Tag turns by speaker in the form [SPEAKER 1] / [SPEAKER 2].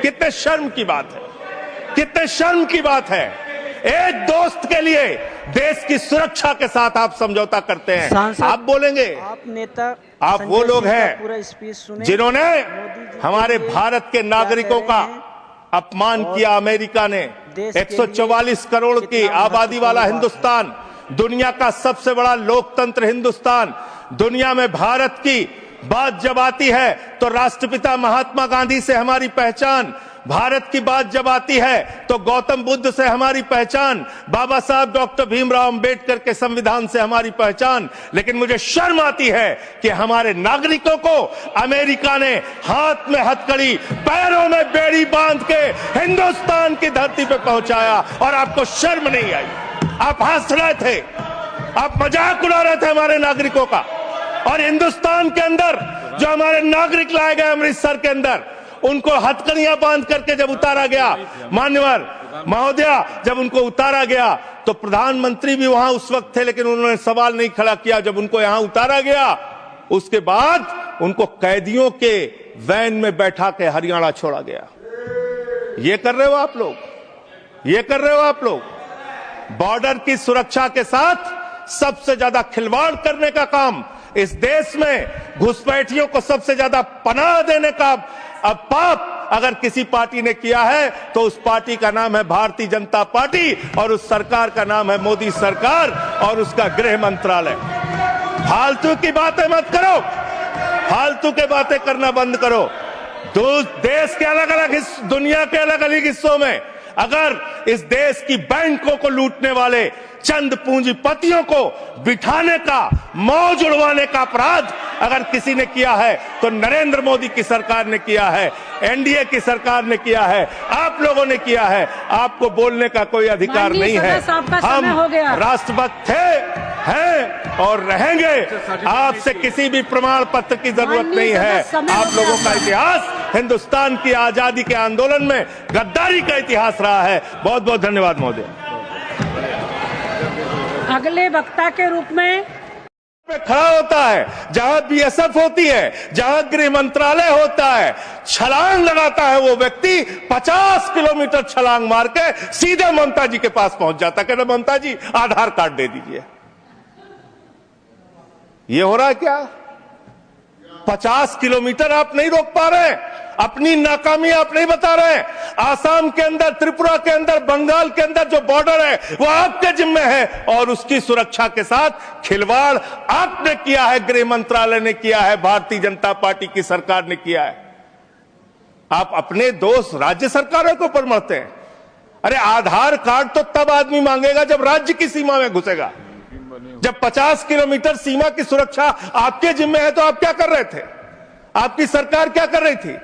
[SPEAKER 1] कितने शर्म की बात है, कितने शर्म की बात है। एक दोस्त के लिए देश की सुरक्षा के साथ आप समझौता करते हैं। आप बोलेंगे,
[SPEAKER 2] आप नेता,
[SPEAKER 1] आप वो लोग हैं
[SPEAKER 2] पूरा स्पीच सुने,
[SPEAKER 1] जिन्होंने हमारे भारत के नागरिकों का अपमान किया। अमेरिका ने 144 करोड़ की आबादी वाला हिंदुस्तान, दुनिया का सबसे बड़ा लोकतंत्र हिंदुस्तान, दुनिया में भारत की बात जब आती है तो राष्ट्रपिता महात्मा गांधी से हमारी पहचान, भारत की बात जब आती है तो गौतम बुद्ध से हमारी पहचान, बाबा साहब डॉक्टर भीमराव अंबेडकर के संविधान से हमारी पहचान। लेकिन मुझे शर्म आती है कि हमारे नागरिकों को अमेरिका ने हाथ में हथकड़ी, पैरों में बेड़ी बांध के हिंदुस्तान की धरती पे पहुंचाया और आपको शर्म नहीं आई। आप हंस रहे थे, आप मजाक उड़ा रहे थे हमारे नागरिकों का। और हिंदुस्तान के अंदर जो हमारे नागरिक लाए गए अमृतसर के अंदर, उनको हथकड़ियां बांध करके जब उतारा गया, मान्यवर महोदया, जब उनको उतारा गया तो प्रधानमंत्री भी वहां उस वक्त थे, लेकिन उन्होंने सवाल नहीं खड़ा किया। जब उनको यहां उतारा गया उसके बाद उनको कैदियों के वैन में बैठा के हरियाणा छोड़ा गया। ये कर रहे हो आप लोग, ये कर रहे हो आप लोग। बॉर्डर की सुरक्षा के साथ सबसे ज्यादा खिलवाड़ करने का काम इस देश में, घुसपैठियों को सबसे ज्यादा पनाह देने का अब पाप अगर किसी पार्टी ने किया है तो उस पार्टी का नाम है भारतीय जनता पार्टी और उस सरकार का नाम है मोदी सरकार और उसका गृह मंत्रालय। फालतू की बातें मत करो, फालतू के बातें करना बंद करो। देश के अलग अलग दुनिया के अलग अलग हिस्सों में अगर इस देश की बैंकों को लूटने वाले चंद पूंजीपतियों को बिठाने का, मौज उड़वाने का अपराध अगर किसी ने किया है तो नरेंद्र मोदी की सरकार ने किया है, एनडीए की सरकार ने किया है, आप लोगों ने किया है। आपको बोलने का कोई अधिकार नहीं है। हम राष्ट्रभक्त थे, हैं और रहेंगे। आपसे किसी भी प्रमाण पत्र की जरूरत नहीं है। आप लोगों का इतिहास हिंदुस्तान की आजादी के आंदोलन में गद्दारी का इतिहास रहा है। बहुत बहुत धन्यवाद महोदय।
[SPEAKER 2] अगले वक्ता के रूप में
[SPEAKER 1] पे खड़ा होता है, जहां बीएसएफ होती है, जहां गृह मंत्रालय होता है, छलांग लगाता है वो व्यक्ति, 50 किलोमीटर छलांग मार के सीधे ममता जी के पास पहुंच जाता है। कहते ममता जी आधार कार्ड दे दीजिए। ये हो रहा है क्या? 50 किलोमीटर आप नहीं रोक पा रहे, अपनी नाकामी आप नहीं बता रहे। आसाम के अंदर, त्रिपुरा के अंदर, बंगाल के अंदर जो बॉर्डर है वो आपके जिम्मे है और उसकी सुरक्षा के साथ खिलवाड़ आपने किया है, गृह मंत्रालय ने किया है, भारतीय जनता पार्टी की सरकार ने किया है। आप अपने दोस्त राज्य सरकारों के ऊपर मरते हैं। अरे आधार कार्ड तो तब आदमी मांगेगा जब राज्य की सीमा में घुसेगा। जब 50 किलोमीटर सीमा की सुरक्षा आपके जिम्मे है तो आप क्या कर रहे थे? आपकी सरकार क्या कर रही थी?